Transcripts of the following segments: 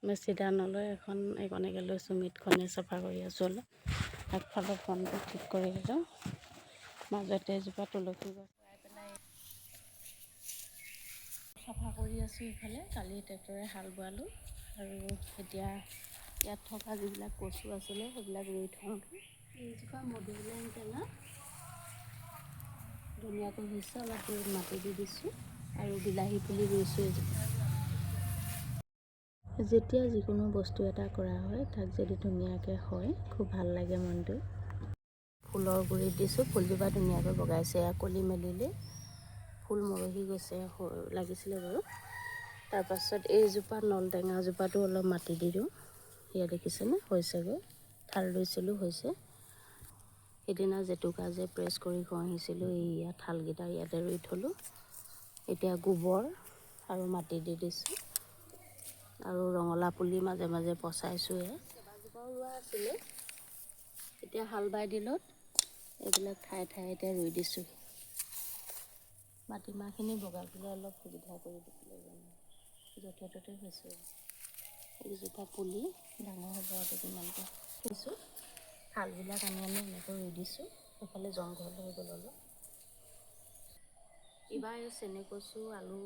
চিধা নলৈ এখন এইকণকে লৈছোঁ, মিটখনে চাফা কৰি আছোঁ অলপ। আগফালৰ ফোনটো ঠিক কৰি দিলোঁ। মাজতে এজোপা তুলসী গছ পেলাই চাফা কৰি আছোঁ। ইফালে কালি ট্ৰেক্টৰে হাল বোৱালোঁ আৰু এতিয়া ইয়াত থকা যিবিলাক কচু আছিলে সেইবিলাক ৰুই থওঁ। এইজোপা মধুৰিআম টেঙা ধুনীয়াকৈ হৈছে, অলপ মাটি দি দিছোঁ আৰু বিলাহী পুলি ৰুইছোঁ এজোপা। যেতিয়া যিকোনো বস্তু এটা কৰা হয় তাক যদি ধুনীয়াকৈ হয় খুব ভাল লাগে মনটো। ফুলৰ গুৰিত দিছোঁ, ফুলজোপা ধুনীয়াকৈ বগাইছে, কলি মেলিলে ফুল মৰহি গৈছে, লাগিছিলে বাৰু। তাৰপাছত এইজোপা নলটেঙাজোপাটো অলপ মাটি দি দিওঁ। ইয়াত দেখিছেনে হৈছেগৈ, ঠাল ৰুইছিলোঁ হৈছে। সেইদিনা জেতুকা যে প্ৰেছ কৰি ঘঁহিছিলোঁ, এই ঠালকেইটা ইয়াতে ৰুই থলোঁ। এতিয়া গোবৰ আৰু মাটি দি দিছোঁ আৰু ৰঙালাও পুলি মাজে মাজে পচাইছোঁ। কেইবাজোপাও ৰোৱা আছিলে, এতিয়া হাল বাই দিলত এইবিলাক ঠায়ে ঠায়ে এতিয়া ৰুই দিছোঁ। মাটিমাহখিনি বগাবলৈ অলপ সুবিধা কৰি দিবলৈ য'তে ত'তে হৈছে। এইজোপা পুলি ডাঙৰ হ'ব আৰু দুদিনমানকৈ থৈছোঁ। ঠালবিলাক আনি এনেকৈ ৰুই দিছোঁ। সেইফালে জংঘল হৈ গ'ল অলপ। এইবাৰ এই চেনিকচু আলু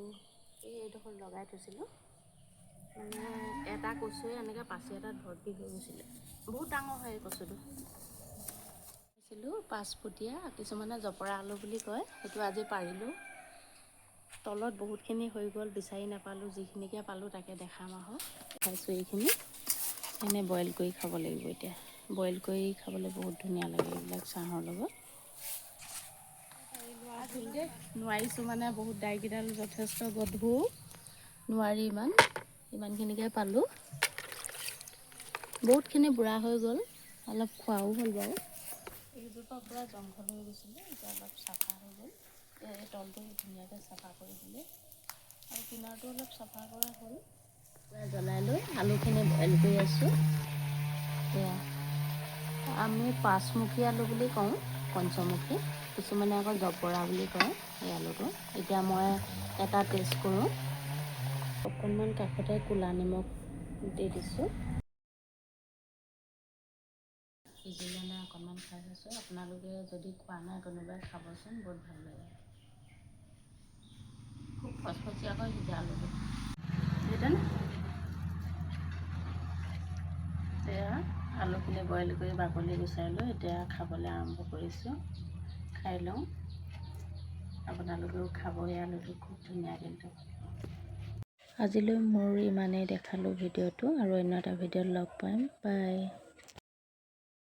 এইডোখৰত লগাই থৈছিলোঁ, মানে এটা কচুৱে এনেকৈ পাচি এটাত ভৰ্তি হৈ গৈছিলে। বহুত ডাঙৰ হয় এই কচুটো। পাঁচফুটীয়া, কিছুমানে জপৰা আলু বুলি কয়, সেইটো আজি পাৰিলোঁ। তলত বহুতখিনি হৈ গ'ল, বিচাৰি নাপালোঁ, যিখিনিকে পালোঁ তাকে দেখাম আহক। খাইছোঁ এইখিনি এনেই বইল কৰি খাব লাগিব। এতিয়া বইল কৰি খাবলৈ বহুত ধুনীয়া লাগে এইবিলাক চাহৰ লগত। নোৱাৰিছোঁ মানে বহুত দাইকেইডাল যথেষ্ট গধুৰ, নোৱাৰি ইমানখিনিকে পালোঁ। বহুতখিনি বুঢ়া হৈ গ'ল, অলপ খোৱাও হ'ল বাৰু। এইজোপা পূৰা জংঘল হৈ গৈছিলে, এতিয়া অলপ চাফা হৈ গ'ল। এই তলটো ধুনীয়াকৈ চাফা কৰি দিলে আৰু কিনাৰটো অলপ চাফা কৰা হ'ল। পূৰা জ্বলাই লৈ আলুখিনি বইল কৰি আছোঁ। এয়া আমি পাঁচমুখী আলু বুলি কওঁ, পঞ্চমুখী, কিছুমানে আকৌ জপৰা বুলি কয় এই আলুটো। এতিয়া মই এটা টেষ্ট কৰোঁ। অকণমান কাষতে ক'লা নিমখ দি দিছোঁ। সিজিলে নাই অকণমান খাই চাইছোঁ। আপোনালোকে যদি খোৱা নাই কোনোবাই খাবচোন, বহুত ভাল লাগে। খুব ফচফচীয়াকৈ সিজে আলুটো। বুজিছেনে? এয়া আলুখিনি বইল কৰি বাকলি গুচাই লৈ এতিয়া খাবলৈ আৰম্ভ কৰিছোঁ। খাই লওঁ, আপোনালোকেও খাব। এই আলুটো খুব ধুনীয়া কিন্তু। আজিলৈ মোৰ ইমানেই দেখালোঁ ভিডিঅ'টো, আৰু অন্য এটা ভিডিঅ'ত লগ পাম। বাই।